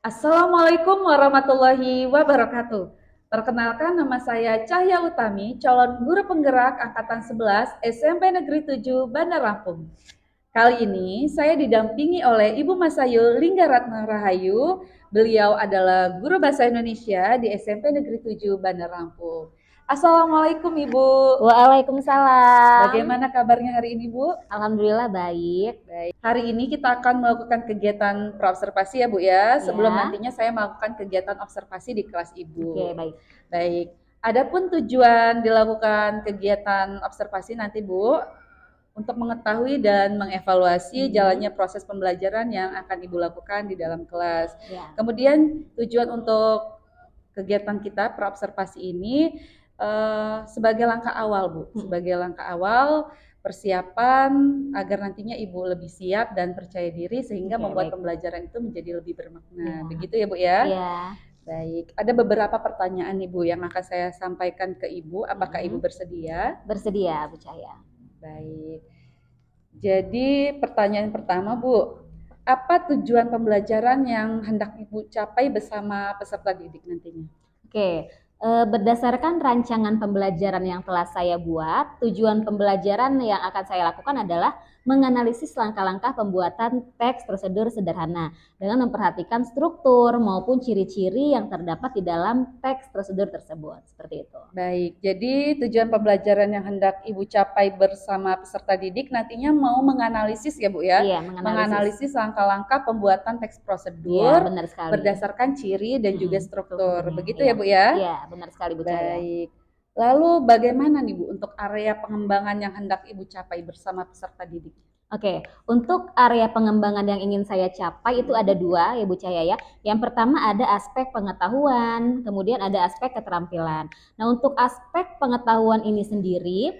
Assalamualaikum warahmatullahi wabarakatuh. Perkenalkan nama saya Cahya Utami, calon guru penggerak angkatan 11 SMP Negeri 7 Bandar Lampung. Kali ini saya didampingi oleh Ibu Masayu Linggaratna Rahayu. Beliau adalah guru bahasa Indonesia di SMP Negeri 7 Bandar Lampung. Assalamualaikum Ibu. Waalaikumsalam. Bagaimana kabarnya hari ini Bu? Alhamdulillah baik. Baik. Hari ini kita akan melakukan kegiatan praobservasi ya Bu ya, sebelum Ya. nantinya saya melakukan kegiatan observasi di kelas Oke, Ibu. baik. Baik. Adapun tujuan dilakukan kegiatan observasi nanti Bu, untuk mengetahui dan mengevaluasi jalannya proses pembelajaran yang akan Ibu lakukan di dalam kelas. Ya. Kemudian tujuan untuk kegiatan kita praobservasi ini sebagai langkah awal Bu, sebagai langkah awal persiapan agar nantinya Ibu lebih siap dan percaya diri sehingga Oke, membuat baik. pembelajaran itu menjadi lebih bermakna. Ya. Begitu ya Bu ya? Ya. Baik, ada beberapa pertanyaan nih Bu yang akan saya sampaikan ke Ibu. Apakah Ibu bersedia? Bersedia, Bu Cahya. Baik. Jadi pertanyaan pertama Bu, apa tujuan pembelajaran yang hendak Ibu capai bersama peserta didik nantinya? Oke, berdasarkan rancangan pembelajaran yang telah saya buat, tujuan pembelajaran yang akan saya lakukan adalah menganalisis langkah-langkah pembuatan teks prosedur sederhana dengan memperhatikan struktur maupun ciri-ciri yang terdapat di dalam teks prosedur tersebut. Seperti itu. Baik, jadi tujuan pembelajaran yang hendak Ibu capai bersama peserta didik nantinya mau menganalisis ya Bu ya? Iya, Menganalisis langkah-langkah pembuatan teks Iya, prosedur benar sekali. berdasarkan ciri dan juga struktur. Strukturnya. Begitu Iya. ya Bu ya? Iya, benar sekali Bu Cahaya. Baik. Lalu bagaimana nih Bu untuk area pengembangan yang hendak Ibu capai bersama peserta didik? Oke, untuk area pengembangan yang ingin saya capai itu ada dua ya Bu Cahaya ya. Yang pertama ada aspek pengetahuan, kemudian ada aspek keterampilan. Nah, untuk aspek pengetahuan ini sendiri,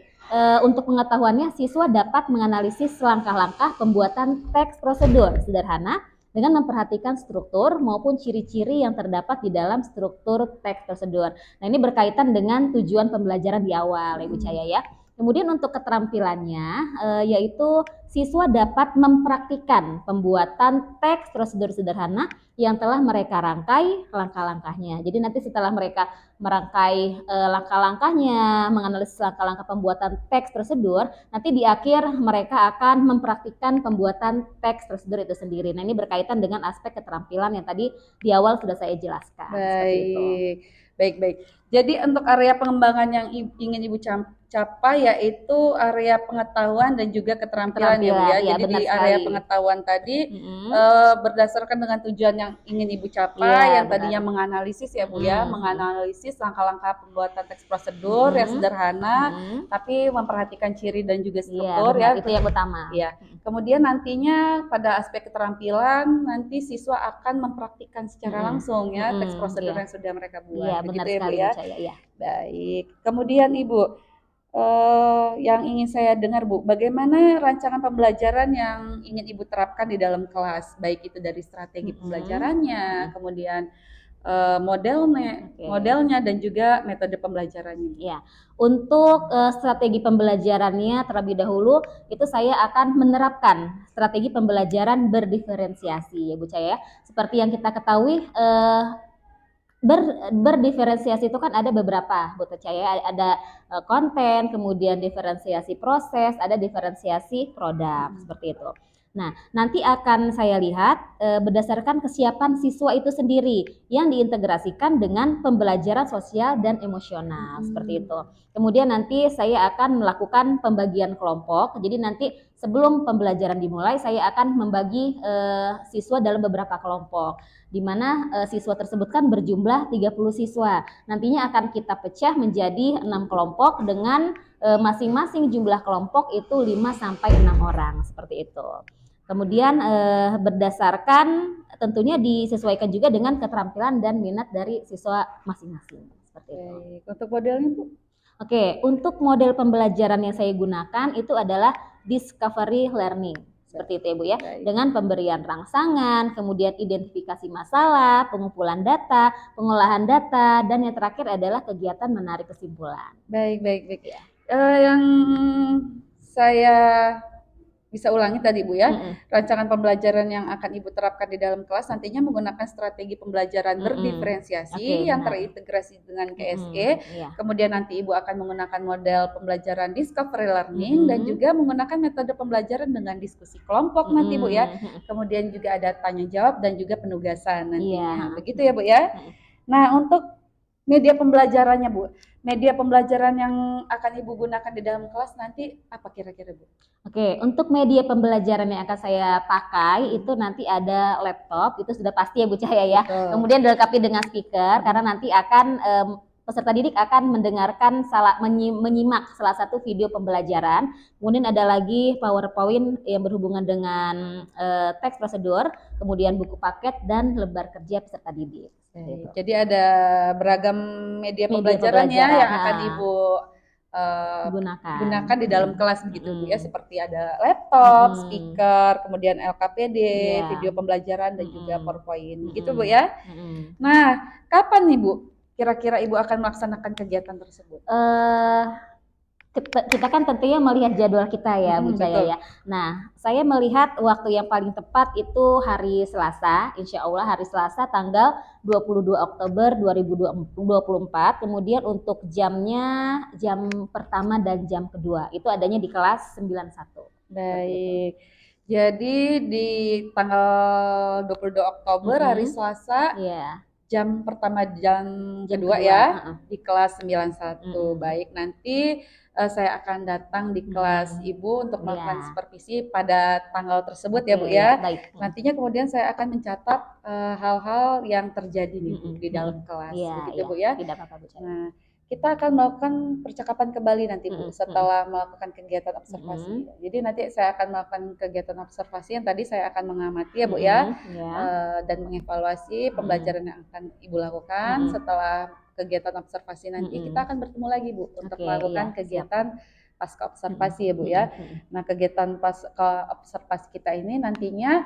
untuk pengetahuannya siswa dapat menganalisis langkah-langkah pembuatan teks prosedur sederhana dengan memperhatikan struktur maupun ciri-ciri yang terdapat di dalam struktur teks prosedur. Nah, ini berkaitan dengan tujuan pembelajaran di awal ya Bu Cahaya ya. Kemudian untuk keterampilannya yaitu siswa dapat mempraktikkan pembuatan teks prosedur sederhana yang telah mereka rangkai langkah-langkahnya. Jadi nanti setelah mereka merangkai langkah-langkahnya, menganalisis langkah-langkah pembuatan teks prosedur, nanti di akhir mereka akan mempraktikkan pembuatan teks prosedur itu sendiri. Nah, ini berkaitan dengan aspek keterampilan yang tadi di awal sudah saya jelaskan. Seperti itu. Baik. Jadi untuk area pengembangan yang ingin Ibu capai yaitu area pengetahuan dan juga keterampilan ya Bu ya. Iya, Jadi di benar area sekali. pengetahuan tadi berdasarkan dengan tujuan yang ingin Ibu capai Iya, yang tadinya benar. menganalisis ya Bu ya, menganalisis langkah-langkah pembuatan teks prosedur yang sederhana tapi memperhatikan ciri dan juga Iya, struktur benar. ya. Itu yang utama. Iya. Kemudian nantinya pada aspek keterampilan nanti siswa akan mempraktikkan secara langsung ya teks prosedur Iya. yang sudah mereka buat. Iya, Begitu benar ya Bu sekali ya. Bu Cahaya, iya. Baik. Kemudian Ibu, yang ingin saya dengar Bu, bagaimana rancangan pembelajaran yang ingin Ibu terapkan di dalam kelas, baik itu dari strategi pembelajarannya, kemudian modelnya dan juga metode pembelajarannya. Ya, untuk strategi pembelajarannya terlebih dahulu itu saya akan menerapkan strategi pembelajaran berdiferensiasi ya Bu Cahaya. Seperti yang kita ketahui berdiferensiasi itu kan ada beberapa Bu Cahaya, ada konten, kemudian diferensiasi proses, ada diferensiasi produk seperti itu. Nah, nanti akan saya lihat berdasarkan kesiapan siswa itu sendiri yang diintegrasikan dengan pembelajaran sosial dan emosional seperti itu. Kemudian nanti saya akan melakukan pembagian kelompok. Jadi nanti sebelum pembelajaran dimulai saya akan membagi siswa dalam beberapa kelompok, di mana siswa tersebut kan berjumlah 30 siswa. Nantinya akan kita pecah menjadi 6 kelompok dengan masing-masing jumlah kelompok itu 5 sampai 6 orang seperti itu. Kemudian berdasarkan tentunya disesuaikan juga dengan keterampilan dan minat dari siswa masing-masing seperti itu. Baik. Untuk modelnya Bu? Oke, untuk model pembelajaran yang saya gunakan itu adalah discovery learning. Seperti itu ya Bu ya, dengan pemberian rangsangan, kemudian identifikasi masalah, pengumpulan data, pengolahan data, dan yang terakhir adalah kegiatan menarik kesimpulan. Baik. Yang saya bisa ulangi tadi Bu ya. Mm-mm. Rancangan pembelajaran yang akan Ibu terapkan di dalam kelas nantinya menggunakan strategi pembelajaran Mm-mm. berdiferensiasi Oke, yang benar. terintegrasi dengan KSE. Iya. Kemudian nanti Ibu akan menggunakan model pembelajaran discovery learning dan juga menggunakan metode pembelajaran dengan diskusi kelompok nanti Bu ya. Kemudian juga ada tanya jawab dan juga penugasan nantinya. Iya. Begitu ya Bu ya. Nah, untuk media pembelajarannya Bu, media pembelajaran yang akan Ibu gunakan di dalam kelas nanti apa kira-kira Bu? Oke, untuk media pembelajaran yang akan saya pakai itu nanti ada laptop, itu sudah pasti ya Bu Cahaya ya. Betul. Kemudian dilengkapi dengan speaker karena nanti akan peserta didik akan mendengarkan menyimak salah satu video pembelajaran. Kemudian ada lagi PowerPoint yang berhubungan dengan teks prosedur, kemudian buku paket dan lembar kerja peserta didik. Jadi ada beragam media pembelajaran ya yang akan Ibu gunakan di dalam kelas begitu Bu ya, seperti ada laptop, speaker, kemudian LKPD, video pembelajaran dan juga PowerPoint begitu Bu ya. Nah, kapan nih Bu kira-kira Ibu akan melaksanakan kegiatan tersebut? Kita kan tentunya melihat jadwal kita ya Bu Cahaya ya. Nah, saya melihat waktu yang paling tepat itu hari Selasa, insya Allah hari Selasa tanggal 22 Oktober 2024. Kemudian untuk jamnya, jam pertama dan jam kedua itu adanya di kelas 91. Baik. Jadi di tanggal 22 Oktober hari Selasa, jam pertama jam kedua ya di kelas 91. Baik, nanti saya akan datang di kelas Ibu untuk melakukan supervisi pada tanggal tersebut ya Bu ya. Nantinya kemudian saya akan mencatat hal-hal yang terjadi nih Bu di dalam kelas begitu Bu ya. Tidak apa-apa Bu. Nah, kita akan melakukan percakapan kembali nanti Bu setelah melakukan kegiatan observasi. Jadi nanti saya akan melakukan kegiatan observasi yang tadi saya akan mengamati ya Bu ya, dan mengevaluasi pembelajaran yang akan Ibu lakukan. Setelah kegiatan observasi nanti kita akan bertemu lagi Bu untuk melakukan kegiatan pasca observasi ya Bu ya. Nah, kegiatan pasca observasi kita ini nantinya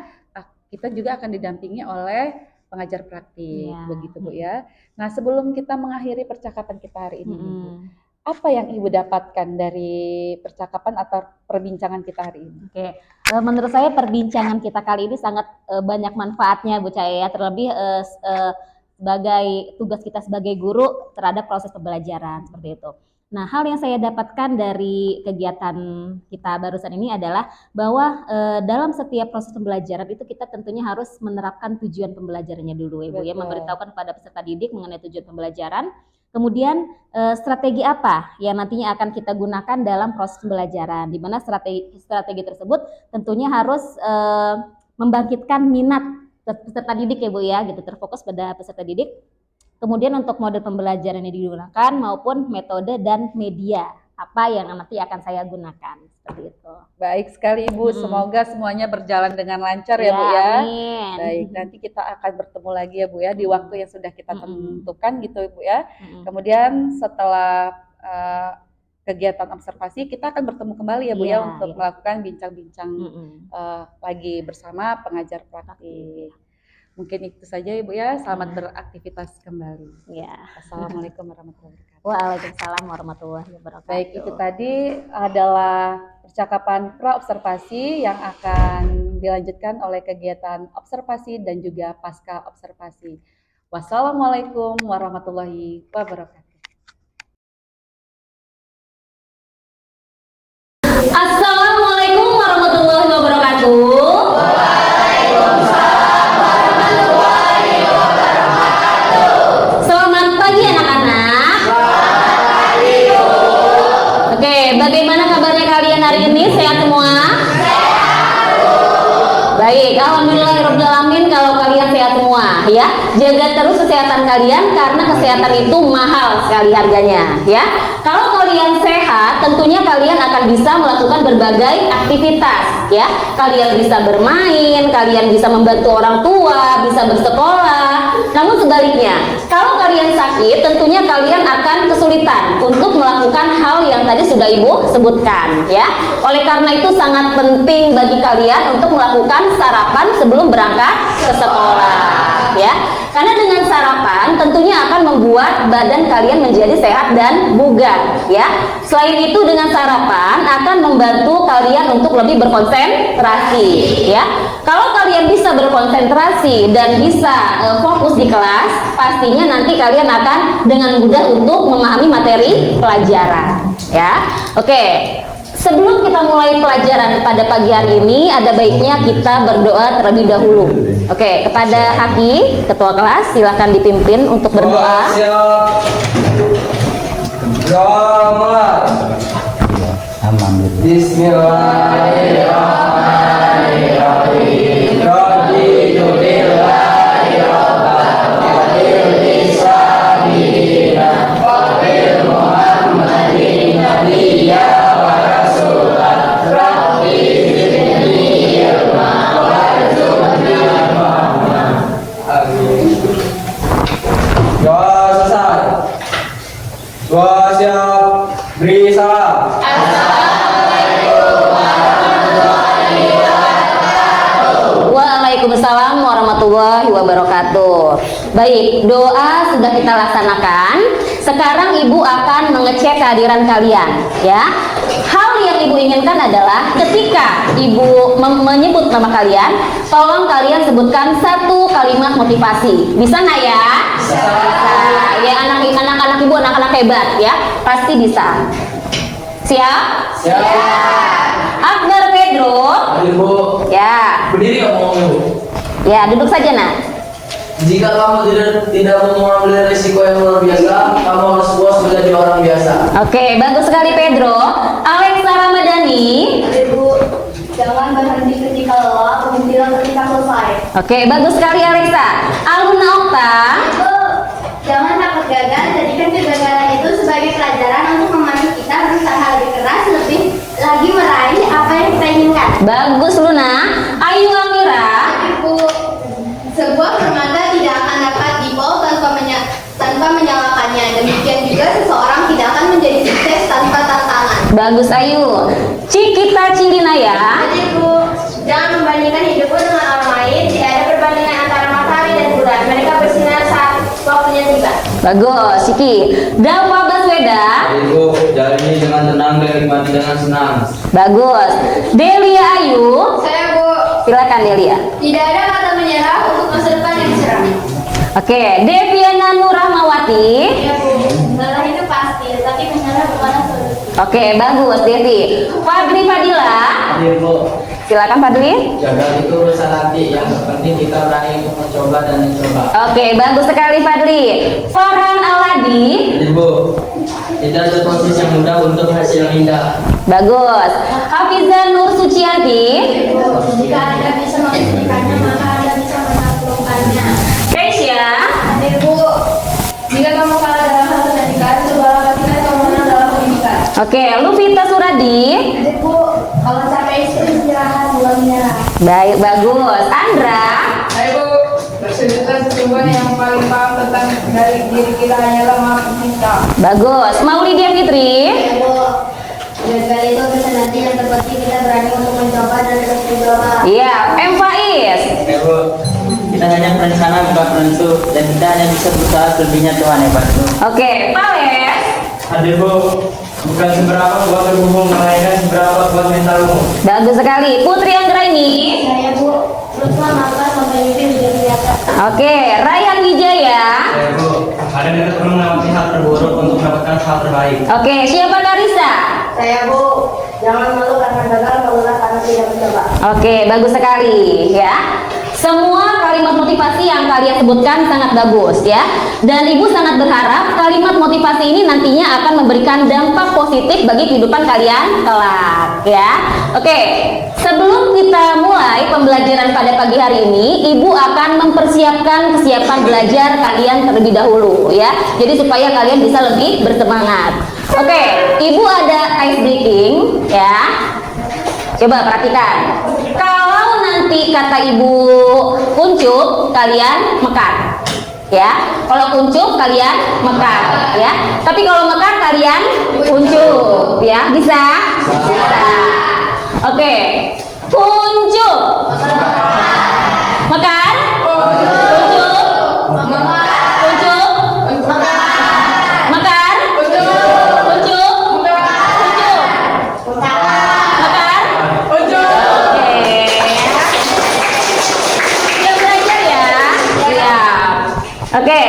kita juga akan didampingi oleh pengajar praktik begitu Bu ya. Nah, sebelum kita mengakhiri percakapan kita hari ini Bu, apa yang Ibu dapatkan dari percakapan atau perbincangan kita hari ini? Menurut saya perbincangan kita kali ini sangat banyak manfaatnya Bu Cahaya, terlebih sebagai tugas kita sebagai guru terhadap proses pembelajaran seperti itu. Nah, hal yang saya dapatkan dari kegiatan kita barusan ini adalah bahwa dalam setiap proses pembelajaran itu kita tentunya harus menerapkan tujuan pembelajarannya dulu Ibu ya, memberitahukan kepada peserta didik mengenai tujuan pembelajaran. Kemudian strategi apa yang nantinya akan kita gunakan dalam proses pembelajaran, di mana strategi tersebut tentunya harus membangkitkan minat peserta didik ya Bu ya, gitu, terfokus pada peserta didik. Kemudian untuk model pembelajaran yang digunakan maupun metode dan media apa yang nanti akan saya gunakan seperti itu. Baik sekali Ibu, semoga semuanya berjalan dengan lancar ya Bu ya. Amin. Baik, nanti kita akan bertemu lagi ya Bu ya di waktu yang sudah kita tentukan gitu Bu ya. Kemudian setelah kegiatan observasi kita akan bertemu kembali ya Bu ya untuk melakukan bincang-bincang lagi bersama pengajar praktik. Mungkin itu saja Ibu ya. Selamat beraktivitas kembali. Assalamualaikum warahmatullahi wabarakatuh. Waalaikumsalam warahmatullahi wabarakatuh. Baik, itu tadi adalah percakapan pra-observasi yang akan dilanjutkan oleh kegiatan observasi dan juga pasca observasi. Wassalamualaikum warahmatullahi wabarakatuh. Assalamualaikum warahmatullahi wabarakatuh. Waalaikumsalam warahmatullahi wabarakatuh. Selamat pagi anak-anak. Selamat pagi Bu. Oke, bagaimana kabarnya kalian hari ini? Sehat semua? Sehat Bu. Baik, alhamdulillahirabbil alamin kalau kalian sehat semua ya. Jaga terus kesehatan kalian karena kesehatan itu mahal sekali harganya ya. Kalau kalian sehat, tentunya kalian akan bisa melakukan berbagai aktivitas ya. Kalian bisa bermain, kalian bisa membantu orang tua, bisa bersekolah. Namun sebaliknya, kalau kalian sakit, tentunya kalian akan kesulitan untuk melakukan hal yang tadi sudah Ibu sebutkan ya. Oleh karena itu sangat penting bagi kalian untuk melakukan sarapan sebelum berangkat ke sekolah ya. Karena dengan sarapan tentunya akan membuat badan kalian menjadi sehat dan bugar, ya. Selain itu dengan sarapan akan membantu kalian untuk lebih berkonsentrasi, ya. Kalau kalian bisa berkonsentrasi dan bisa fokus di kelas, pastinya nanti kalian akan dengan mudah untuk memahami materi pelajaran, ya. Oke. Sebelum kita mulai pelajaran pada pagi hari ini, ada baiknya kita berdoa terlebih dahulu. Oke, kepada Haki, ketua kelas, silakan dipimpin untuk berdoa. Waalaikumsalam warahmatullahi wabarakatuh. Baik, doa sudah kita laksanakan. Sekarang Ibu akan mengecek kehadiran kalian, ya. Hal yang Ibu inginkan adalah ketika Ibu menyebut nama kalian, tolong kalian sebutkan satu kalimat motivasi. Bisa nggak ya? Bisa. Ya, anak-anak Ibu, anak-anak hebat ya, pasti bisa. Siap? Siap. Akbar Pedro. Ibu. Ya. Berdiri ngomong Ibu. Ya, duduk saja nak. Jika kamu tidak mau mengambil risiko yang luar biasa, kamu harus puas menjadi orang biasa. Oke, bagus sekali Pedro. Alexa Ramadhani. Ibu, jangan berhenti ketika lelah, berhentilah ketika selesai. Oke, bagus sekali Alexa. Aluna Okta. Ibu, jangan takut gagal, jadikan kegagalan itu sebagai pelajaran untuk memacu kita berusaha lebih keras, lebih lagi meraih apa yang kita inginkan. Bagus Luna. Ayu Amira. Ibu, sebuah permata tidak akan dapat dibol tanpa menyalakannya. Demikian juga seseorang tidak akan menjadi sukses tanpa tantangan. Bagus Ayu. Cikita Cilinaya. Jadi Ibu, jangan membandingkan hidupmu dengan orang lain. Tidak ada perbandingan antara matahari dan bulan. Mereka bersinar saat waktunya tiba. Bagus Ciki. Dawa Baswedan. Ibu, jalani dengan tenang dan nikmati dengan senang. Bagus. Delia Ayu. Saya Bu, Silakan Delia. tidak ada kata menyerah untuk masa depan yang cerah. Oke, Deviana Nurahmawati. Ya Bu, lelah itu pasti, tetapi menyerah bukanlah solusi. Oke, bagus Devi. Fadli Fadila. Ibu, Silakan Fadli. gagal itu urusan nanti. Yang penting kita berani untuk mencoba dan mencoba. Oke, bagus sekali Fadli. Farhan Aladi. Ibu, tidak ada proses yang mudah untuk hasil yang indah. Bagus. Hafizah Nur Suciati. Ibu, jika Anda bisa menghentikannya, maka Anda bisa menaklukkannya. Keisha. Ibu, jika kamu kalah dalam hal pendidikan, cobalah pastikan kamu menang dalam pendidikan. Oke, Luvita Suradi. Ibu, kalau capek itu istirahat, bukan menyerah. Baik, bagus. Andra. Ayo Bu, bersebutlah sesungguhnya yang paling paham tentang dari diri kita hanyalah Maha Pencipta. Bagus. Maulidia Fitri. Ibu, gagal itu bisa nanti yang terpenting kita berani untuk mencoba dan terus berdoa. Iya, M Faiz. Ibu, kita hanya berencana bukan penentu, dan kita hanya bisa berusaha selebihnya Tuhan yang bantu. Oke, Pales. Hadir Bu, bukan seberapa buat tubuhmu, melainkan seberapa buat mentalmu. Bagus sekali. Putri Anggraini. Saya Bu, teruslah maka sampai mimpi menjadi nyata. Oke, Rayhan Wijaya. Ibu, ada yang perlu melewati hal terburuk untuk mendapatkan hal terbaik. Oke, siapa Karisa? Saya Bu, jangan malu karena gagal, malulah karena tidak mencoba. Oke, bagus sekali ya. Semua kalimat motivasi yang kalian sebutkan sangat bagus ya. Dan Ibu sangat berharap kalimat motivasi ini nantinya akan memberikan dampak positif bagi kehidupan kalian kelak ya. Oke, sebelum kita mulai pembelajaran pada pagi hari ini, Ibu akan mempersiapkan kesiapan belajar kalian terlebih dahulu ya. Jadi supaya kalian bisa lebih bersemangat. Oke, Ibu ada ice breaking ya. Coba perhatikan. Kalau nanti kata Ibu kuncup, kalian mekar. Ya. Kalau kuncup kalian mekar, ya. Tapi kalau mekar kalian kuncup, ya. Bisa? Bisa. Oke. Kuncup. Mekar? Kuncup. Oke.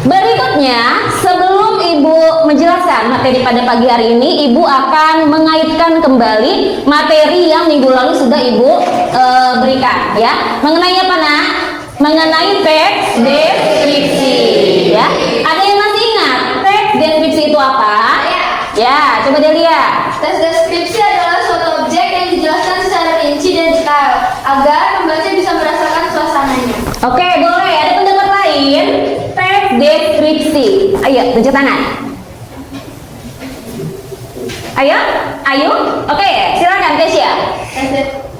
Berikutnya, sebelum Ibu menjelaskan materi pada pagi hari ini, Ibu akan mengaitkan kembali materi yang minggu lalu sudah Ibu berikan, ya. Mengenai apa, Nak? Mengenai teks deskripsi, ya. Ada yang masih ingat teks deskripsi itu apa? Ya, coba dilihat. Teks deskripsi adalah suatu objek yang dijelaskan secara rinci dan detail agar pembaca bisa merasakan suasananya. Oke, boleh. Ada pendapat lain? Teks deskripsi. Ayo, tunjuk tangan. Ayo. Oke, silakan Kesia.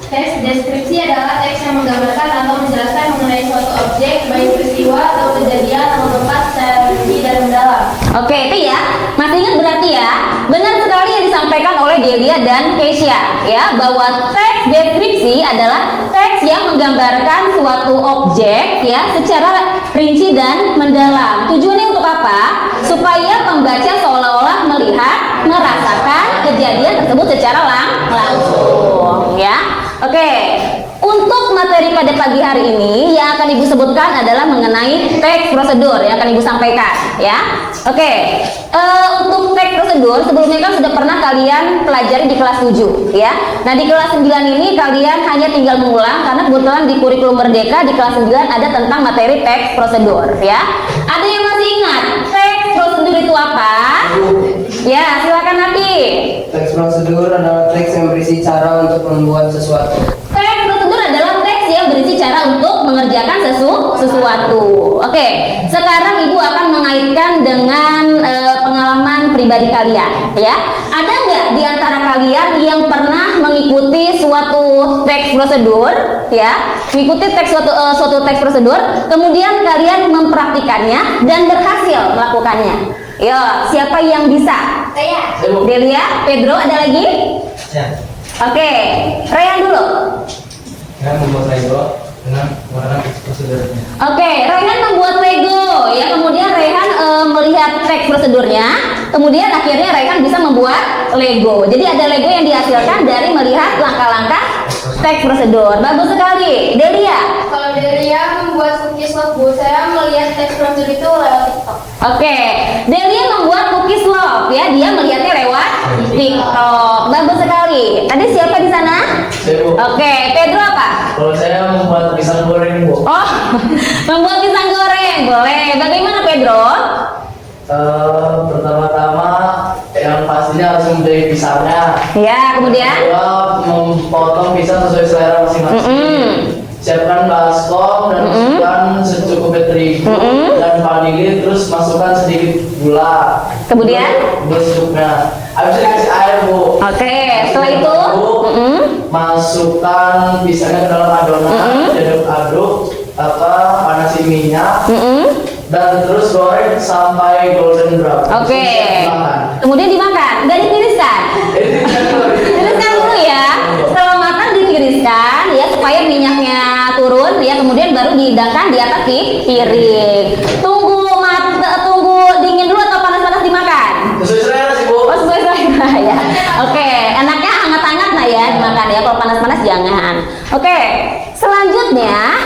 Teks deskripsi adalah teks yang menggambarkan atau menjelaskan mengenai suatu objek, baik peristiwa atau kejadian atau tempat secara rinci dan mendalam. Oke, itu ya. Masih ingat berarti ya? Benar sekali yang disampaikan oleh Delia dan Kesia, ya, bahwa teks deskripsi adalah teks yang menggambarkan suatu objek, ya, secara rinci dan mendalam. Tujuannya untuk apa? Supaya pembaca seolah-olah melihat, merasakan kejadian tersebut secara langsung, ya. Oke, untuk materi pada pagi hari ini yang akan Ibu sebutkan adalah mengenai teks prosedur yang akan Ibu sampaikan, ya. Oke, untuk teks prosedur sebelumnya kan sudah pernah kalian pelajari di kelas 7, ya. Nah, di kelas 9 ini kalian hanya tinggal mengulang karena kebetulan di kurikulum Merdeka di kelas 9 ada tentang materi teks prosedur, ya. Ada yang masih ingat teks prosedur itu apa? Ya, silakan Nabi. Teks prosedur adalah teks yang berisi cara untuk membuat sesuatu. Teks prosedur adalah teks yang berisi cara untuk mengerjakan sesuatu. Oke, sekarang Ibu akan mengaitkan dengan pengalaman pribadi kalian, ya. Ada nggak di antara kalian yang pernah mengikuti suatu teks prosedur, ya? Mengikuti suatu teks prosedur, kemudian kalian mempraktikannya dan berhasil melakukannya. Yo, siapa yang bisa? Saya. Delia, Pedro, ada lagi? Ya. Oke, Rehan dulu. Dengan membuat Lego dengan warna prosedurnya. Oke, Rehan membuat Lego, ya. Kemudian Rehan melihat teks prosedurnya, kemudian akhirnya Rehan bisa membuat Lego. Jadi ada Lego yang dihasilkan dari melihat langkah-langkah teks prosedur. Bagus sekali, Delia. Kalau Delia membuat cookies love, saya melihat teks prosedur itu lewat TikTok. Oke, Delia membuat cookies love, ya. Dia melihatnya lewat TikTok. Bagus sekali. Tadi siapa di sana? Saya, Bu. Oke, Pedro apa? Kalau saya membuat pisang goreng, Bu. Oh, membuat pisang goreng. Boleh. Bagaimana Pedro? Pertama-tama yang pastinya harus membeli pisangnya. Ya, kemudian? Kedua, memotong pisang sesuai selera masing-masing. Siapkan baskom dan masukkan secukupnya terigu dan vanili, terus masukkan sedikit gula. Kemudian? Gula secukupnya. Habis itu dikasih air, Bu. Oke, setelah itu? Masukkan pisangnya ke dalam adonan, aduk-aduk, panasin minyak, dan terus goreng sampai golden brown. Oke. Kemudian dimakan, nggak ditiriskan. Tiriskan dulu ya. Setelah matang ditiriskan, ya, supaya minyaknya turun, ya. Kemudian baru dihidangkan di atas piring. Tunggu dingin dulu atau panas-panas dimakan? Sesuai selera sih, Bu. Oh, sesuai selera ya. Oke, enaknya hangat-hangat lah ya dimakan ya. Kalau panas-panas jangan. Oke, selanjutnya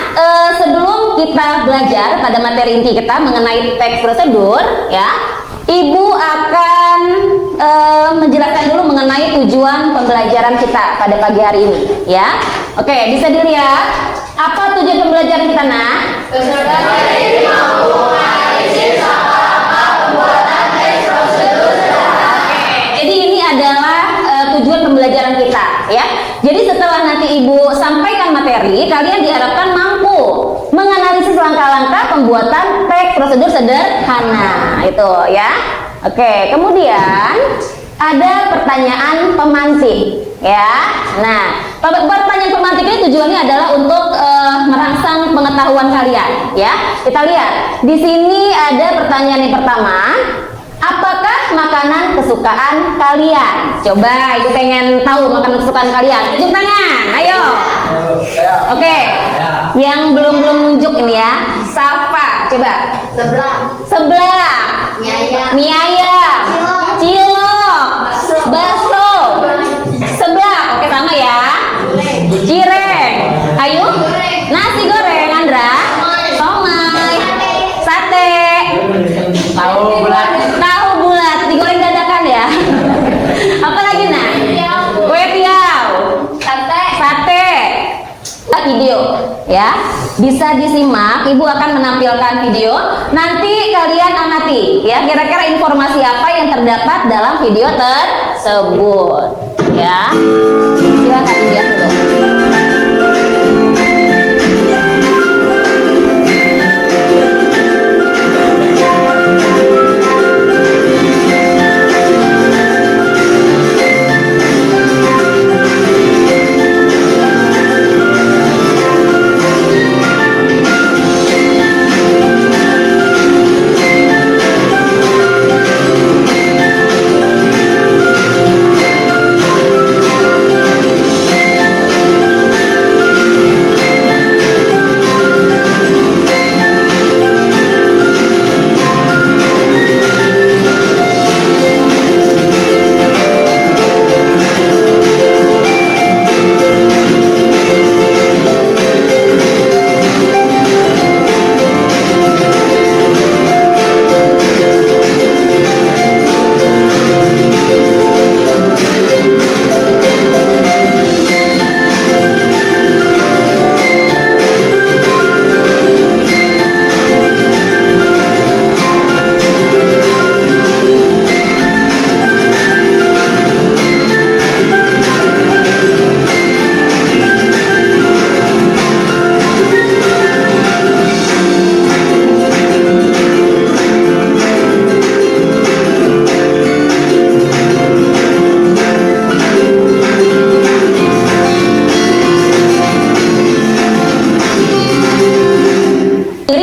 sebelum kita belajar pada materi inti kita mengenai teks prosedur, ya, Ibu akan menjelaskan dulu mengenai tujuan pembelajaran kita pada pagi hari ini, ya. Oke, bisa dilihat apa tujuan pembelajaran kita, Nak? Jadi ini adalah tujuan pembelajaran kita, ya. Jadi setelah nanti Ibu sampaikan materi, kalian diharapkan mampu menganalisis langkah-langkah pembuatan teks prosedur sederhana, itu ya. Oke, kemudian ada pertanyaan pemantik, ya. Nah, pertanyaan pemantik ini tujuannya adalah untuk merangsang pengetahuan kalian, ya. Kita lihat di sini ada pertanyaan yang pertama. Apakah makanan kesukaan kalian? Coba, Ibu pengen tahu makanan kesukaan kalian. Tunjuk tangan, ayo. Oke, yang belum nunjuk ini ya. Safa, coba. Sebelah. Mie ayam. Cilok. Bakso. Sebelah. Oke, sama ya. Cireng. Ayo. Nasi goreng, Andra. Somai. ya. Bisa disimak, Ibu akan menampilkan video. Nanti kalian amati ya, kira-kira informasi apa yang terdapat dalam video tersebut ya. Silakan dilihat dulu.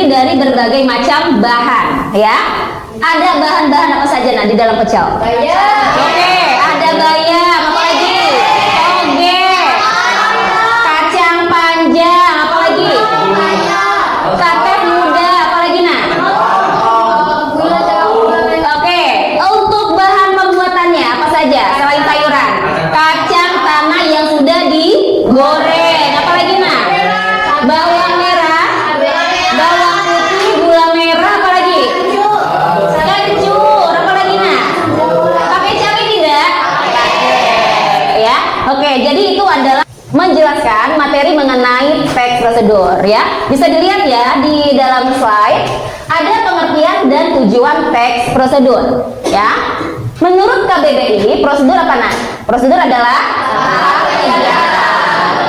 Dari berbagai macam bahan ya. Ada bahan-bahan apa saja nah di dalam pecel? Oke, ada bayam, apa lagi? Toge, kacang panjang, apa lagi? Tape muda, apa lagi nah? Oke, untuk bahan pembuatannya apa saja selain sayuran? Kacang tanah yang sudah digoreng, apa lagi nah? Bawang merah, bawang putih, gula merah, apa lagi? Kencur, apa lagi nah? Pakai cabai tidak? Ya, oke. Jadi itu adalah menjelaskan materi mengenai teks prosedur ya. Bisa dilihat ya di dalam slide ada pengertian dan tujuan teks prosedur ya. Menurut KBBI prosedur apa nah? Prosedur adalah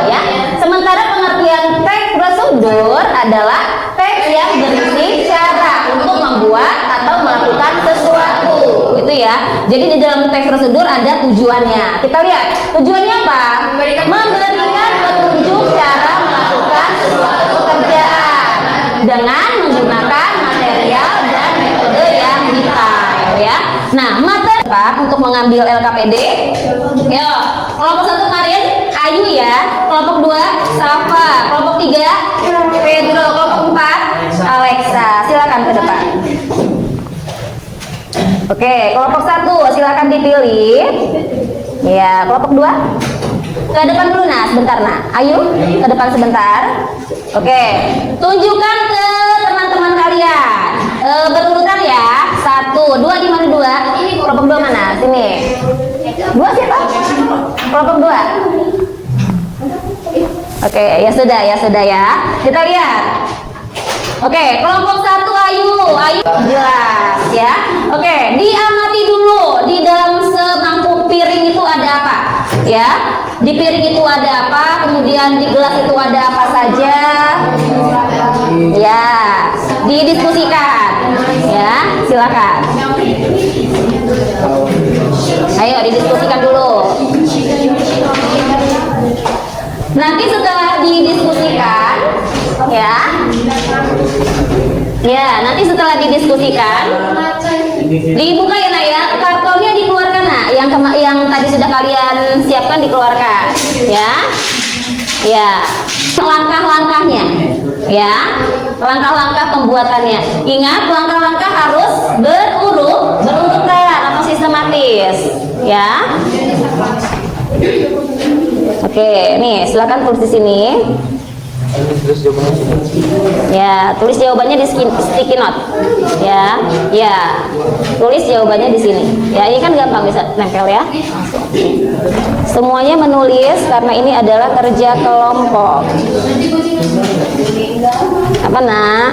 ya. Sementara pengertian teks prosedur adalah teks yang berisi cara untuk membuat atau melakukan sesuatu, gitu ya. Jadi di dalam teks prosedur ada tujuannya. Kita lihat tujuannya apa? Memberikan petunjuk cara melakukan suatu pekerjaan dengan menggunakan material dan metode yang detail ya. Nah, materi untuk mengambil LKPD. Yo, kelompok 1 kemarin Ayu ya, kelompok 2 Safa, kelompok 3 Pedro, kelompok 4 Alexa. Silakan ke depan. Oke, kelompok 1 silakan dipilih. Ya, kelompok 2 ke depan dulu nah, sebentar nah. Ayu, ke depan sebentar. Oke, tunjukkan ke teman-teman kalian. Berurutan ya. 1, 2 di mana 2? Ini kelompok 2 mana? Sini. 2 siapa? Kelompok 2. Oke, ya sudah ya. Kita lihat. Oke, kelompok 1 Ayu jelas ya. Oke, diamati dulu di dalam semangkuk piring itu ada apa? Ya, di piring itu ada apa? Kemudian di gelas itu ada apa saja? Ya, didiskusikan. Ya, silakan. Ayo didiskusikan dulu. Nanti setelah didiskusikan, nanti setelah didiskusikan, dibuka ya nak ya, kartonnya dikeluarkan nak, yang tadi sudah kalian siapkan dikeluarkan, ya, langkah-langkahnya, ya, langkah-langkah pembuatannya. Ingat langkah-langkah harus berurutan atau sistematis, ya. Oke, nih silakan tulis di sini. Terus jawabannya sini. Ya, tulis jawabannya di sticky note. Ya, ya. Tulis jawabannya di sini. Ya, ini kan gampang bisa nempel ya. Langsung. Semuanya menulis karena ini adalah kerja kelompok. Apa nak?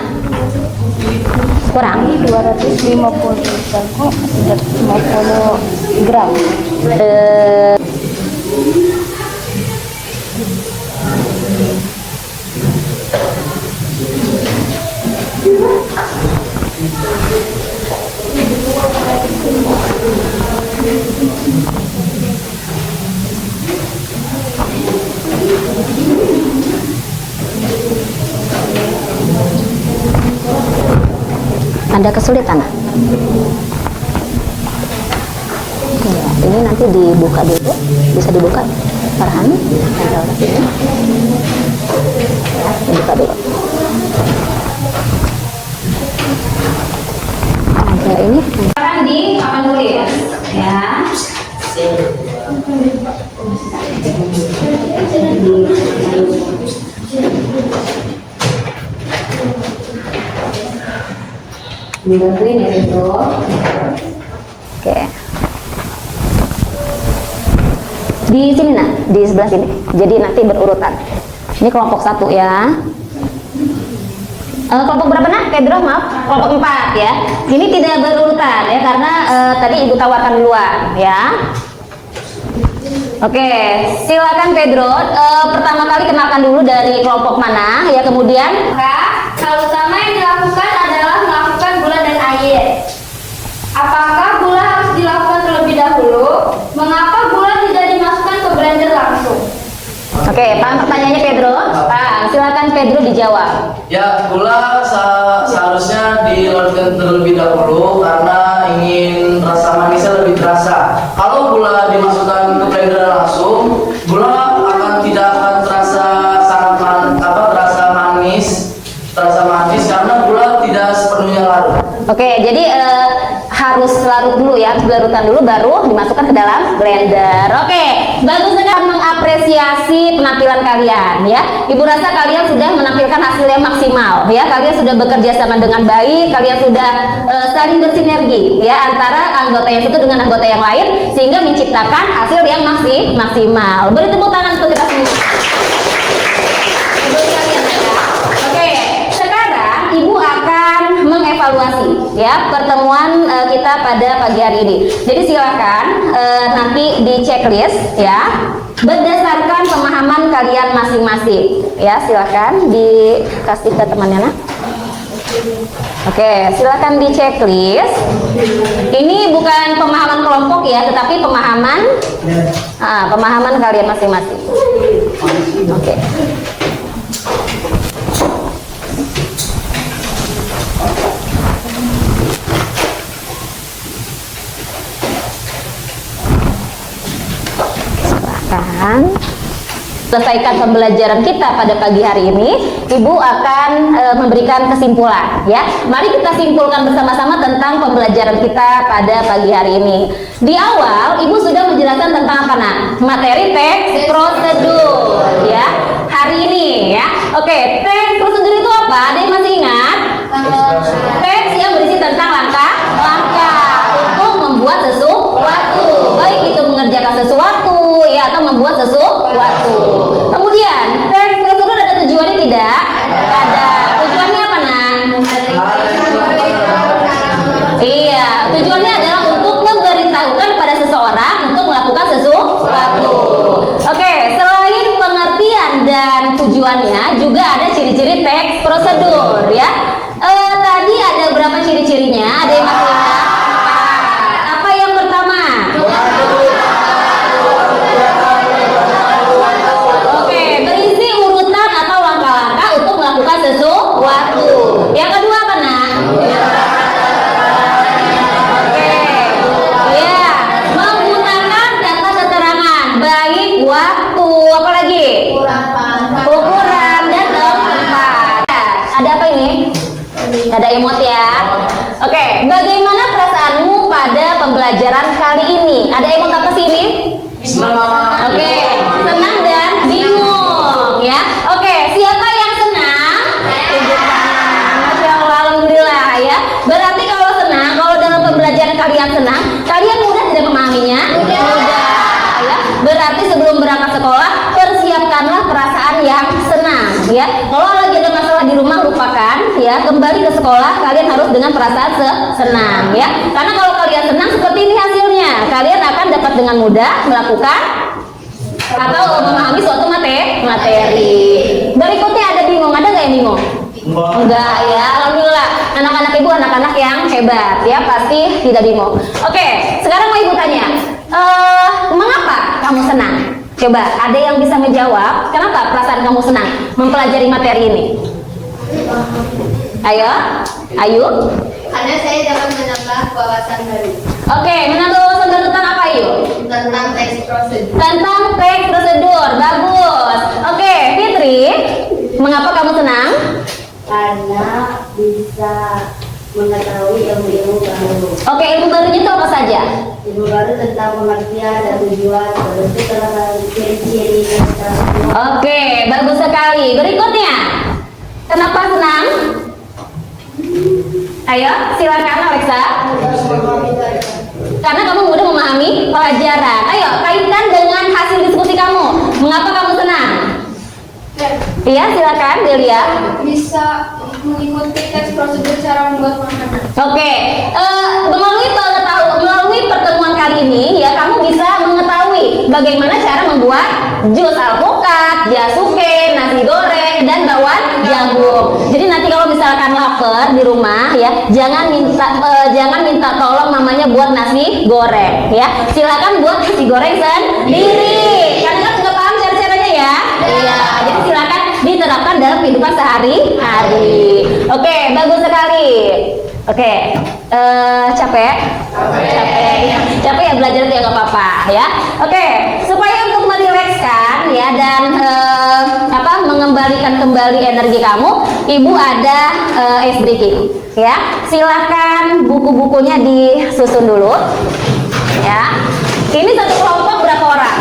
Kurang 250 gram. Ada kesulitan? Ya, ini nanti dibuka dulu, bisa dibuka, Farhan. Tempel ke sini. Ya, dibuka dulu. Ada ini. Farhan di papan tulis, ya. Dibantuin ya itu. Oke. Di sini nak, di sebelah sini. Jadi nanti berurutan. Ini kelompok 1 ya. Kelompok berapa nak? Pedro, maaf. Kelompok 4 ya. Ini tidak berurutan ya karena tadi ibu tawarkan duluan ya. Oke, silakan Pedro. Pertama kali kenalkan dulu dari kelompok mana ya, kemudian Hal utama yang dilakukan adalah melakukan gula dan air. Apakah gula harus dilakukan terlebih dahulu? Mengapa gula tidak dimasukkan ke blender langsung? Oke, paham pertanyaannya Pedro? Paham, silakan Pedro dijawab. Ya, gula seharusnya dilarutkan terlebih dahulu karena ingin rasa manisnya lebih terasa. Kalau gula dimasukkan ke blender langsung, gula tidak akan terasa terasa manis karena gula tidak sepenuhnya larut. Oke, jadi harus larut dulu ya, harus larutan dulu baru dimasukkan ke dalam blender. Oke, bagus sekali mengapresiasi penampilan kalian ya. Ibu rasa kalian sudah menampilkan hasil yang maksimal ya. Kalian sudah bekerja sama dengan baik, kalian sudah saling bersinergi ya antara anggota yang satu dengan anggota yang lain sehingga menciptakan hasil yang maksimal. Beri tepuk tangan untuk kita semua. Ibu akan mengevaluasi ya pertemuan kita pada pagi hari ini. Jadi silakan nanti di checklist ya berdasarkan pemahaman kalian masing-masing. Ya silakan dikasih ke temannya nak. Oke, silakan di checklist. Ini bukan pemahaman kelompok ya, tetapi pemahaman kalian masing-masing. Oke. Selesaikan pembelajaran kita pada pagi hari ini, Ibu akan memberikan kesimpulan ya. Mari kita simpulkan bersama-sama tentang pembelajaran kita pada pagi hari ini. Di awal Ibu sudah menjelaskan tentang apa nak? Materi teks prosedur ya. Hari ini ya. Oke, teks prosedur itu apa? Ada yang masih ingat? Teks yang berisi tentang langkah-langkah untuk membuat sesuatu, baik itu mengerjakan sesuatu ya atau membuat sesuatu. Kemudian teks prosedur ada tujuannya tidak? Ada. Tujuannya apa nak? Iya, tujuannya adalah untuk memberitahukan pada seseorang untuk melakukan sesuatu. Oke, selain pengertian dan tujuannya juga ada ciri-ciri teks prosedur ya. Tadi ada berapa ciri-cirinya? Ada yang masih ingat? Apa yang pertama? Oke, berisi urutan atau langkah-langkah untuk melakukan sesuatu. Yang kedua apa nak? Oke, ya, menggunakan data keterangan baik waktu, apa lagi? Ukuran dan tempat. Ada apa ini? Ada emot ya. Oke, bagaimana perasaanmu pada pembelajaran kali ini? Ada emot apa sih ini? Senang. Oke, senang dan bingung ya. Oke, siapa yang terlihat senang, kalian mudah tidak memahaminya? Mudah. Ya, berarti sebelum berangkat sekolah persiapkanlah perasaan yang senang ya. Kalau lagi ada masalah di rumah lupakan ya, kembali ke sekolah kalian harus dengan perasaan senang ya. Karena kalau kalian senang seperti ini hasilnya, kalian akan dapat dengan mudah melakukan atau memahami suatu materi. Berikutnya ada bingung, ada nggak yang bingung? Enggak ya, alhamdulillah. Anak-anak ibu anak-anak yang hebat ya, pasti tidak bingung. Oke, sekarang mau ibu tanya, mengapa kamu senang? Coba, ada yang bisa menjawab kenapa perasaan kamu senang mempelajari materi ini? Ayo. Karena saya dapat menambah wawasan baru Oke, menambah wawasan baru tentang apa Ayu? tentang teks prosedur. Tentang teks prosedur, bagus. Oke, Fitri, mengapa kamu senang? Karena bisa mengetahui ilmu-ilmu baru. Oke, ilmu barunya itu apa saja? Ilmu baru tentang pengertian dan tujuan, terus tentang ciri-ciri dan semua. Oke, bagus sekali. Berikutnya, kenapa senang? Ayo, silakan Alexa. Karena kamu mudah memahami pelajaran. Ayo, kaitkan dengan hasil diskusi kamu. Mengapa kamu senang? Iya, silakan Delia. Bisa mengikuti teks prosedur cara membuat makanan. Oke, melalui pertemuan kali ini ya kamu bisa mengetahui bagaimana cara membuat jus alpukat, jasuke, nasi goreng dan bakwan jagung. Jadi nanti kalau misalkan lapar di rumah ya, jangan minta tolong mamanya buat nasi goreng ya. Silakan buat nasi goreng sendiri. Karena kan sudah paham cara-caranya ya. Iya, jadi silakan diterapkan dalam kehidupan sehari-hari. Oke, bagus sekali. Oke, capek ya belajar ya nggak apa-apa ya. Oke, supaya untuk merilekskan ya dan mengembalikan kembali energi kamu, ibu ada SDK ya. Silahkan buku-bukunya disusun dulu ya. Ini satu kelompok berapa orang?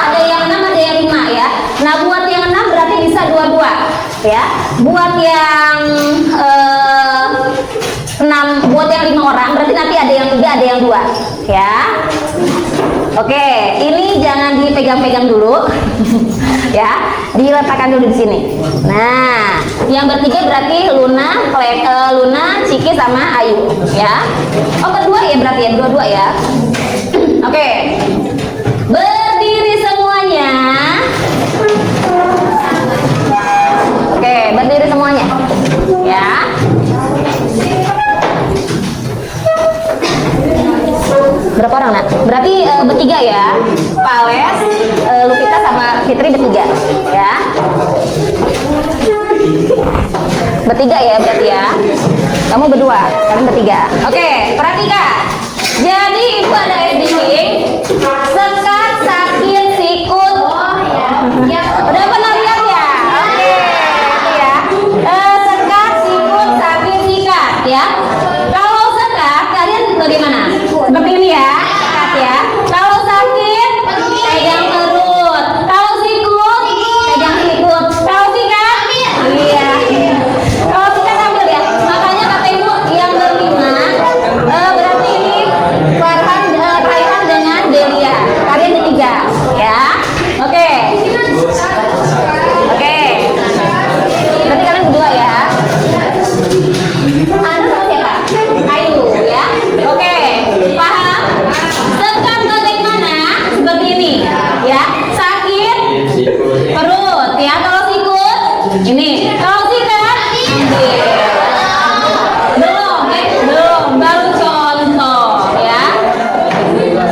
Ada yang 6, ada yang 5 ya. Nah, buat yang 6 berarti bisa dua-dua ya. Buat yang 6, buat yang 5 orang berarti nanti ada yang 3, ada yang 2 ya. Oke, ini jangan dipegang-pegang dulu ya, diletakkan dulu di sini. Nah, yang bertiga berarti Luna, Ciki sama Ayu ya. Oh, berdua ya berarti ya, dua-dua ya. Oke, berdiri semuanya. Oke, berdiri semuanya ya. Berapa orang nak? Berarti bertiga ya. Pales, Lupita sama Fitri bertiga ya. Bertiga ya berarti ya. Kamu berdua, kalian bertiga. Oke, perhatikan. Jadi ibu ada SDK, sekat, sakit, sikut. Ya, udah pernah lihat ya? Oke, itu ya. Sekat, sikut, sakit, sikat ya. Kalau sekat, kalian bagaimana? Seperti ini ya, sekat ya. Kalau sakit, pegang perut. Kalau sikut, pegang sikut. Kalau sikat, iya. Kalau sikat ambil ya. Makanya kata ibu yang berlima, berarti ini Farhan kaitan dengan Delia. Kalian bertiga, ya. Oke. Oke. Berarti kalian berdua ya. Anda sama siapa? Ayu ya. Oke. Paham? Sekat bagaimana? Seperti ini, ya. Sakit perut, ya. Kalau sikut, ini. Kalau sikat, ambil. Belum, baru contoh ya.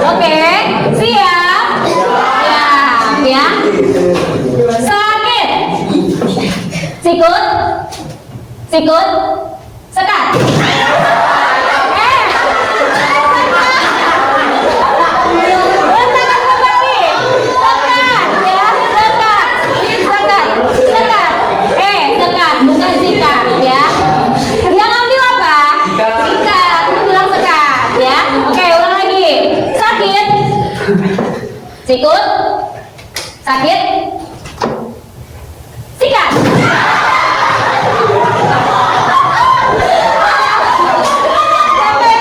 Oke, siap ya. Sakit, sikut, sekat. Letakkan kembali. Sekat ya, sekat. Sekat, bukan sikat ya. Yang ambil apa? Sikat, itu bilang sekat ya. Oke, ulang lagi. Sakit, sikut, sakit, sikat. Capek,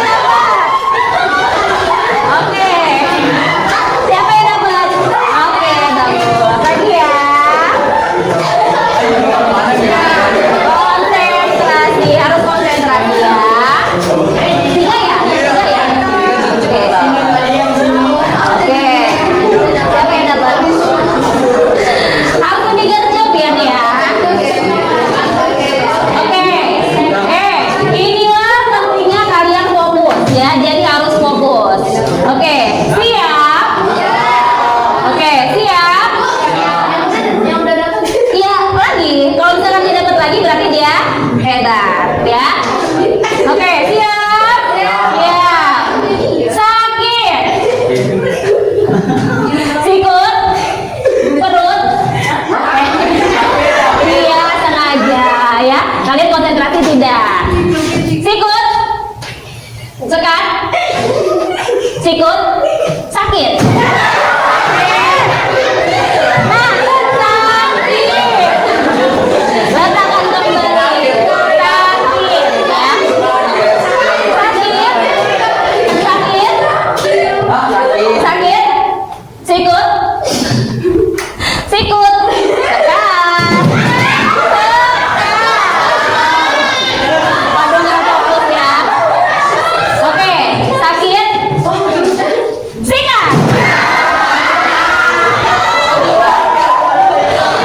sikut, sakit. Nah, sakit. Letakkan kembali. Sakit, ya. Sakit. Sakit. Sikut. Sikut. Tekan. Waduh, nggak fokus ya. Oke, sakit. Sikat.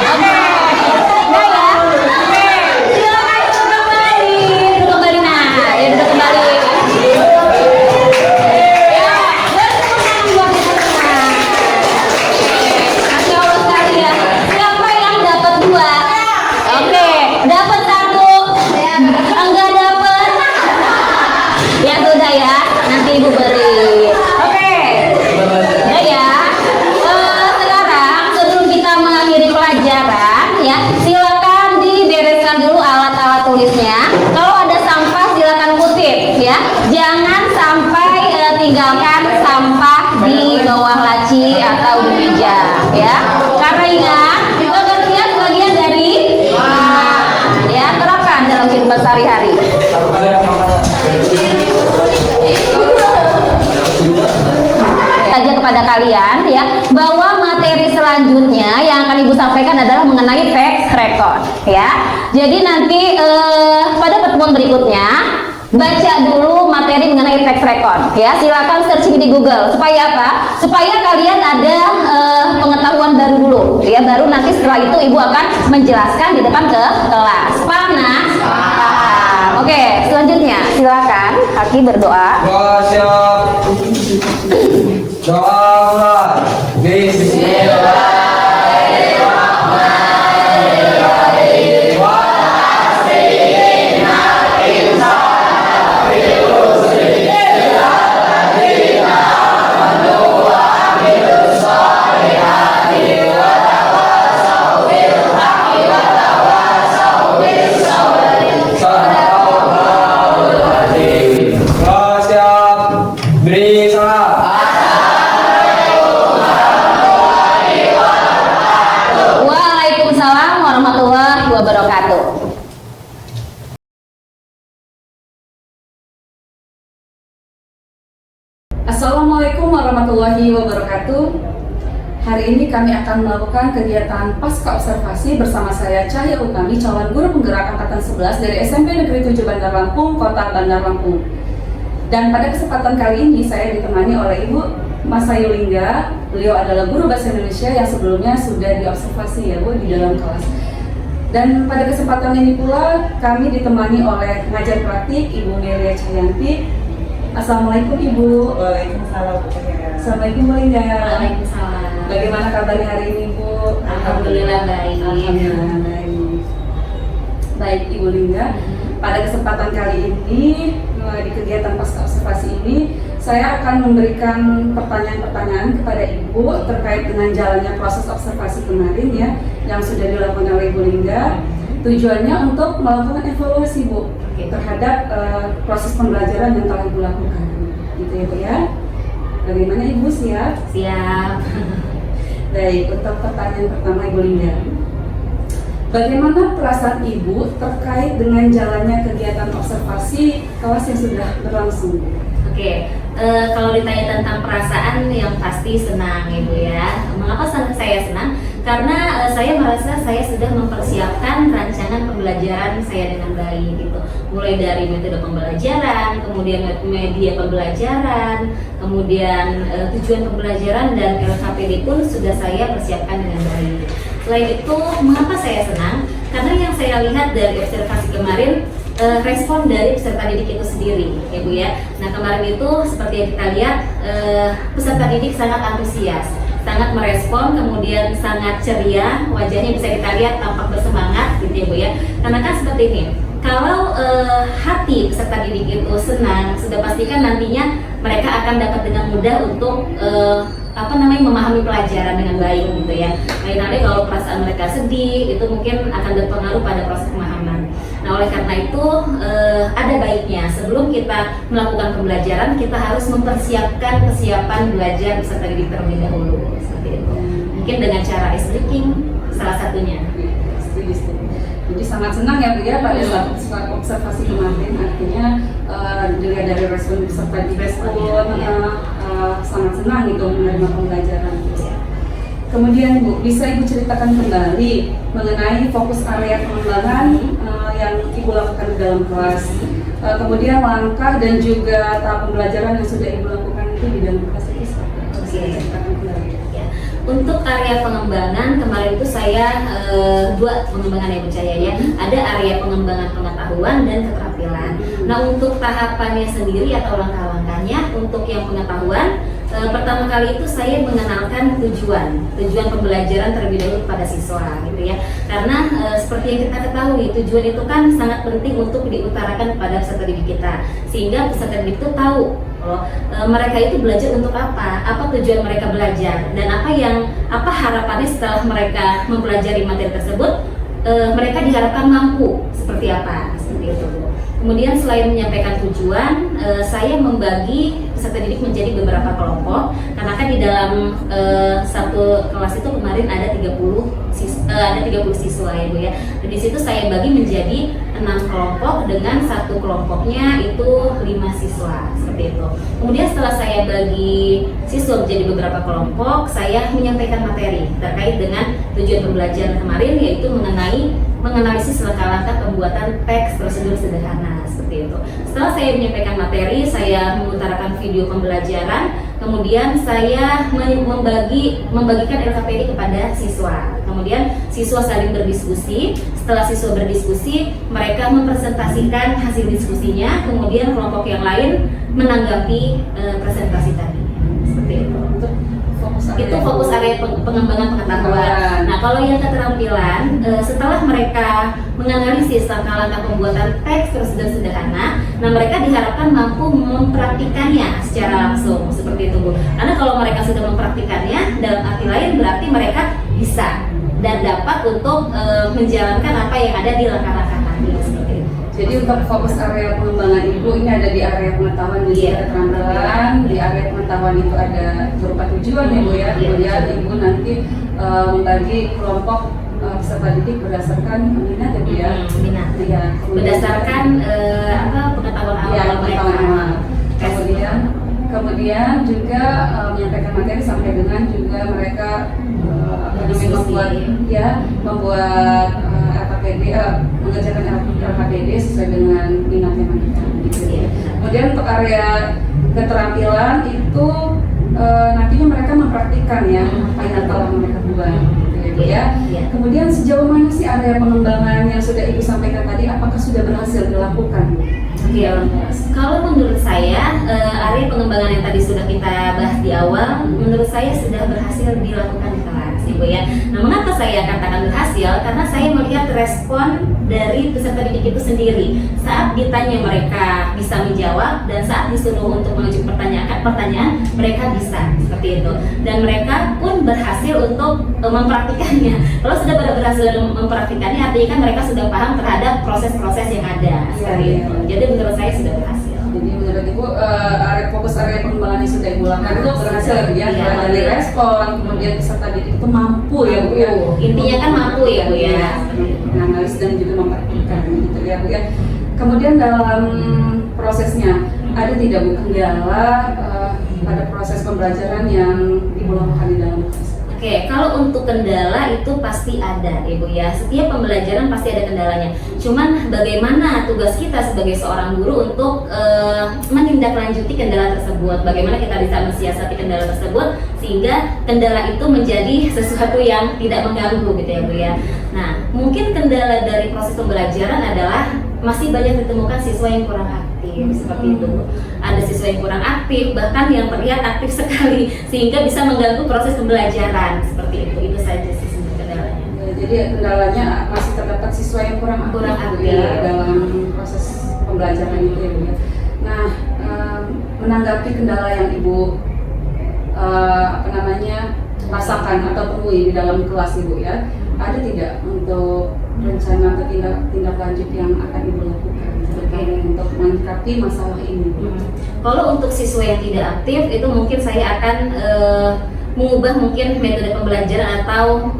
Oke, udah ya. Oke, silakan duduk kembali. Duduk kembali, nah, ya duduk kembali. Ya, bersenang buat bersenang. Masya Allah sekalian. Siapa yang dapat 2? Oke, dapat 1. Enggak dapat. Ya sudah ya, nanti ibu beri. Oke, udah ya. Sekarang sebelum kita mengakhiri pelajaran, ya silakan dibereskan dulu alat-alat tulisnya. Kalau ada sampah silakan kutip, ya. Jangan sampai tinggalkan sampah di bawah laci atau di meja, ya. Karena ingat, pengertian bagian dari ya terapkan dalam kehidupan sehari-hari. Saja kepada kalian ya bahwa materi selanjutnya yang akan ibu sampaikan adalah mengenai text record ya. Jadi nanti pada pertemuan berikutnya baca dulu materi mengenai text record ya. Silakan searching di Google supaya apa? Supaya kalian ada pengetahuan baru dulu ya. Baru nanti setelah itu ibu akan menjelaskan di depan ke kelas. Paham nah? Paham. Oke, selanjutnya silakan Haki berdoa. Doa Bismillah. Beri salam. Waalaikumsalam warahmatullahi wabarakatuh. Assalamualaikum warahmatullahi wabarakatuh. Hari ini kami akan melakukan kegiatan pasca observasi bersama saya Cahya Utami, calon guru penggerak angkatan 11 dari SMP Negeri 7 Bandar Lampung, Kota Bandar Lampung. Dan pada kesempatan kali ini saya ditemani oleh Ibu Mas Sayulingga. Beliau adalah guru bahasa Indonesia yang sebelumnya sudah diobservasi ya Bu di dalam kelas. Dan pada kesempatan ini pula kami ditemani oleh pengajar praktik Ibu Melia Cayanti. Assalamualaikum Ibu. Waalaikumsalam. Assalamualaikum Bu Lingga. Waalaikumsalam. Bagaimana kabarnya hari ini Bu? Alhamdulillah baik. Alhamdulillah baik. Baik Ibu Lingga, pada kesempatan kali ini di kegiatan pasca observasi ini saya akan memberikan pertanyaan-pertanyaan kepada Ibu terkait dengan jalannya proses observasi kemarin ya yang sudah dilakukan oleh Ibu Lingga. Tujuannya untuk melakukan evaluasi Bu terhadap proses pembelajaran yang telah Ibu lakukan. Gitu ya Bu ya. Bagaimana Ibu siap? Siap. Baik, untuk pertanyaan pertama Ibu Lingga. Bagaimana perasaan Ibu terkait dengan jalannya kegiatan observasi kelas yang sudah berlangsung? Oke, kalau ditanya tentang perasaan yang pasti senang Ibu ya. Mengapa saya senang? Karena saya merasa saya sudah mempersiapkan rancangan pembelajaran saya dengan baik gitu. Mulai dari metode pembelajaran, kemudian media pembelajaran, kemudian tujuan pembelajaran dan LKPD pun sudah saya persiapkan dengan baik. Selain itu, mengapa saya senang? Karena yang saya lihat dari observasi kemarin, respon dari peserta didik itu sendiri, ya Bu ya. Nah kemarin itu seperti yang kita lihat, peserta didik sangat antusias, sangat merespon, kemudian sangat ceria, wajahnya bisa kita lihat tampak bersemangat, gitu ya Bu ya. Karena kan seperti ini, kalau hati peserta didik itu senang, sudah pastikan nantinya mereka akan dapat dengan mudah untuk memahami pelajaran dengan baik gitu ya. Lain halnya kalau perasaan mereka sedih, itu mungkin akan berpengaruh pada proses pemahaman. Nah, oleh karena itu ada baiknya sebelum kita melakukan pembelajaran kita harus mempersiapkan kesiapan belajar peserta didik terlebih dahulu seperti itu. Mungkin dengan cara ice breaking salah satunya. Setuju. Jadi sangat senang ya Bu ya pada saat observasi kemarin, artinya dilihat dari respon peserta didik pun sangat senang gitu menerima pembelajaran. Kemudian Bu, bisa Ibu ceritakan kembali mengenai fokus area pengembangan yang Ibu lakukan di dalam kelas. Kemudian langkah dan juga tahap pembelajaran yang sudah Ibu lakukan itu di dalam kelas itu seperti apa? Bisa ceritakan kembali. Untuk area pengembangan kemarin itu saya dua pengembangan ya Bu Cahya ya. Ada area pengembangan pengetahuan dan keterampilan. Nah, untuk tahapannya sendiri atau langkah-langkahnya untuk yang pengetahuan pertama kali itu saya mengenalkan tujuan pembelajaran terlebih dahulu kepada siswa gitu ya. Karena seperti yang kita ketahui tujuan itu kan sangat penting untuk diutarakan kepada peserta didik kita sehingga peserta didik itu tahu mereka itu belajar untuk apa tujuan mereka belajar dan apa harapannya setelah mereka mempelajari materi tersebut, mereka diharapkan mampu seperti apa, seperti itu. Kemudian selain menyampaikan tujuan, saya membagi peserta didik menjadi beberapa kelompok karena kan di dalam satu kelas itu kemarin ada 30 siswa ya Bu ya. Dan di situ saya bagi menjadi 6 kelompok dengan satu kelompoknya itu 5 siswa seperti itu. Kemudian setelah saya bagi siswa menjadi beberapa kelompok, saya menyampaikan materi terkait dengan tujuan pembelajaran kemarin yaitu menganalisis langkah-langkah pembuatan teks prosedur sederhana seperti itu. Setelah saya menyampaikan materi, saya mengutarakan video pembelajaran, kemudian saya membagikan LKPD kepada siswa. Kemudian siswa saling berdiskusi. Setelah siswa berdiskusi, mereka mempresentasikan hasil diskusinya, kemudian kelompok yang lain menanggapi presentasi tadi. Seperti itu. Itu fokus area pengembangan pengetahuan. Nah, kalau yang keterampilan, setelah mereka menganalisis langkah-langkah pembuatan teks prosedur sederhana, nah mereka diharapkan mampu mempraktikannya secara langsung seperti itu Bu. Karena kalau mereka sudah mempraktikannya, dalam arti lain berarti mereka bisa dan dapat untuk menjalankan apa yang ada di langkah-langkah tadi seperti itu. Jadi untuk fokus area pengembangan Ibu ini ada di area pengetahuan dan juga keterampilan. Di area pengetahuan itu ada berupa tujuan ya Bu ya. Kemudian Ibu nanti membagi kelompok peserta didik berdasarkan minat ya Bu ya. Minat. Ya, Berdasarkan pengetahuan awal mereka. Kemudian juga menyampaikan materi sampai dengan juga mereka membuat LKPD, mengerjakan LKPD sesuai dengan minatnya mereka. Kemudian untuk area keterampilan itu nantinya mereka mempraktikkan ya apa yang telah mereka buat. Ya. Kemudian sejauh mana sih area pengembangan yang sudah Ibu sampaikan tadi, apakah sudah berhasil dilakukan? Kalau menurut saya area pengembangan yang tadi sudah kita bahas di awal, menurut saya sudah berhasil dilakukan di kelas, Ibu ya. Nah, mengapa saya katakan berhasil? Karena saya melihat respon dari peserta didik itu sendiri. Saat ditanya mereka bisa menjawab dan saat disuruh untuk mengajukan pertanyaan mereka bisa seperti itu. Dan mereka pun berhasil untuk mempraktikannya. Kalau sudah berhasil mempraktikannya, artinya kan mereka sudah paham terhadap proses-proses yang ada seperti itu. Jadi menurut saya sudah berhasil. Jadi menurut Ibu fokus area pengembangan yang sudah Ibu lakukan itu berhasil ya, dari respon, kemudian peserta didik itu mampu ya Bu ya. Intinya kan mampu ya Bu ya. Menganalisis dan juga mempraktikkan gitu ya Bu ya. Kemudian dalam prosesnya ada tidak Bu kendala pada proses pembelajaran yang Ibu lakukan di dalam kelas? Oke, kalau untuk kendala itu pasti ada, Ibu ya. Setiap pembelajaran pasti ada kendalanya. Cuman bagaimana tugas kita sebagai seorang guru untuk menindaklanjuti kendala tersebut? Bagaimana kita bisa mensiasati kendala tersebut sehingga kendala itu menjadi sesuatu yang tidak mengganggu gitu ya Bu ya. Nah, mungkin kendala dari proses pembelajaran adalah masih banyak ditemukan siswa yang kurang aktif seperti itu. Ada siswa yang kurang aktif, bahkan yang terlihat aktif sekali sehingga bisa mengganggu proses pembelajaran seperti itu. Itu saja sih sebenarnya kendalanya. Jadi kendalanya masih terdapat siswa yang kurang aktif ya, dalam proses pembelajaran itu ya Bu ya. Nah, menanggapi kendala yang Ibu rasakan atau temui di dalam kelas Ibu ya, ada tidak untuk rencana atau tindak lanjut yang akan Ibu lakukan untuk menyikapi masalah ini? Kalau untuk siswa yang tidak aktif itu mungkin saya akan mengubah mungkin metode pembelajaran atau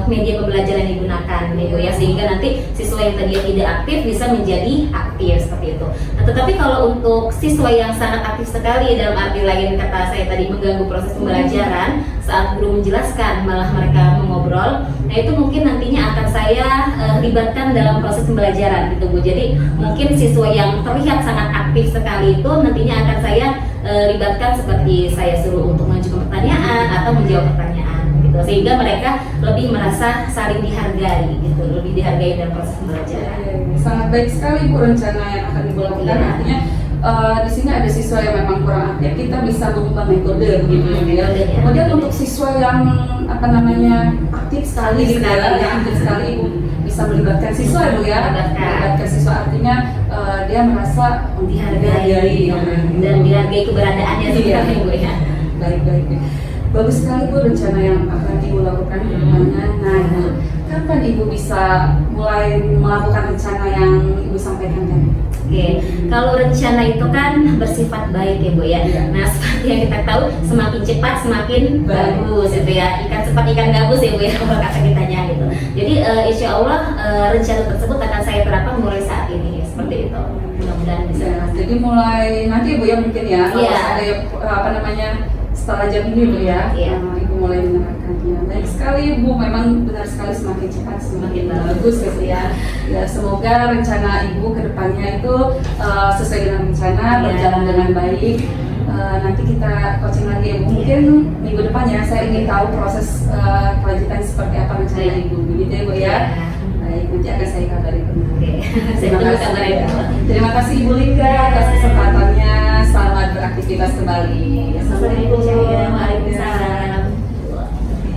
media pembelajaran yang digunakan gitu ya, sehingga nanti siswa yang tadinya tidak aktif bisa menjadi aktif seperti itu. Nah, tetapi kalau untuk siswa yang sangat aktif sekali, dalam arti lain kata saya tadi mengganggu proses pembelajaran saat guru menjelaskan malah mereka mengobrol, nah itu mungkin nantinya akan saya libatkan dalam proses pembelajaran gitu Bu. Jadi mungkin siswa yang terlihat sangat aktif sekali itu nantinya akan saya libatkan seperti saya suruh untuk mengajukan pertanyaan atau menjawab pertanyaan gitu, sehingga mereka lebih merasa saling dihargai gitu, lebih dihargai dalam proses pembelajaran. Sangat baik sekali Bu rencana yang akan Ibu lakukan. Iya. Artinya di sini ada siswa yang memang kurang aktif, kita bisa mengubah metode gitu ya. Kemudian untuk siswa yang aktif sekali gitu ya, yang aktif sekali Ibu bisa melibatkan siswa Bu ya. Melibatkan siswa artinya dia merasa Dihargai dan dihargai keberadaannya sebenarnya Bu ya. Baik. Bagus sekali Bu rencana yang akan Ibu lakukan ke depannya. Nah, kapan Ibu bisa mulai melakukan rencana yang Ibu sampaikan tadi? Oke, kalau rencana itu kan bersifat baik ya Bu ya. Nah, seperti yang kita tahu, semakin cepat semakin bagus gitu ya. Ikan cepat ikan gabus ya Bu ya, kalau kata kitanya gitu. Jadi insya Allah rencana tersebut akan saya terapkan mulai saat ini seperti itu. Mudah-mudahan bisa. Ya, jadi mulai nanti Bu ya mungkin ya, kalau ada setelah jam ini Bu ya, Iya. Ibu mulai menerapkannya. Baik sekali Bu, memang benar sekali semakin cepat semakin bagus gitu ya. Ya semoga rencana Ibu ke depannya itu sesuai dengan rencana, berjalan dengan baik. Nanti kita coaching lagi ya Bu. Mungkin minggu depan ya, saya ingin tahu proses kelanjutan seperti apa rencana Ibu. Begitu ya Bu ya. Baik, nanti akan saya kabari kembali. Terima kasih Ibu Lingga atas kesempatannya. Selamat beraktivitas kembali. Waalaikumsalam.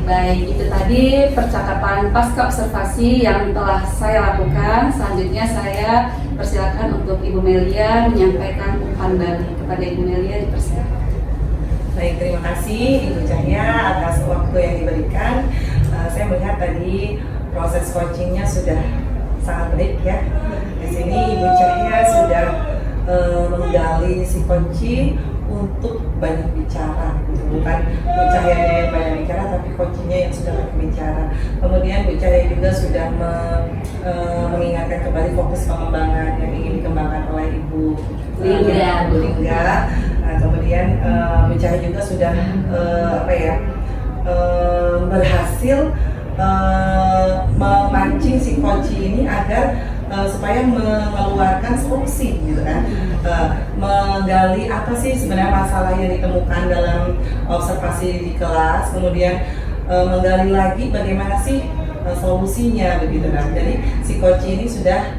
Baik, itu tadi percakapan pasca observasi yang telah saya lakukan. Selanjutnya saya persilakan untuk Ibu Melia menyampaikan umpan balik. Kepada Ibu Melia dipersilakan. Baik, terima kasih Ibu Cahya atas waktu yang diberikan. Saya melihat tadi proses coachingnya sudah sangat baik ya. Di sini Ibu Cahya sudah menggali si kunci untuk banyak bicara, bukan Bu Cahyanya yang banyak bicara, tapi kuncinya yang sudah banyak bicara. Kemudian Bu Cahya juga sudah mengingatkan kembali fokus pengembangan yang ingin dikembangkan oleh Ibu Lingga. Nah, kemudian Bu Cahya juga sudah berhasil memancing si kunci ini agar supaya mengeluarkan solusi gitu kan, menggali apa sih sebenarnya masalah yang ditemukan dalam observasi di kelas, kemudian menggali lagi bagaimana sih solusinya begitu kan. Jadi si kunci ini sudah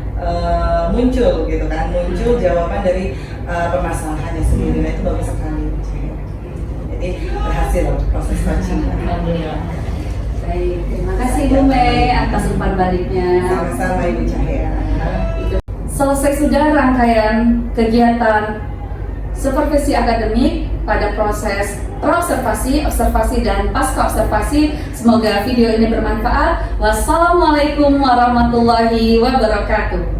muncul gitu kan, muncul jawaban dari permasalahannya sendiri. Nah, itu bagus sekali. Jadi berhasil proses coaching. Alhamdulillah. Baik, terima kasih Ibu Mei atas umpan baliknya. Sama-sama Ibu Cahya. Selesai sudah rangkaian kegiatan supervisi akademik pada proses praobservasi, observasi, dan pasca observasi. Semoga video ini bermanfaat. Wassalamualaikum warahmatullahi wabarakatuh.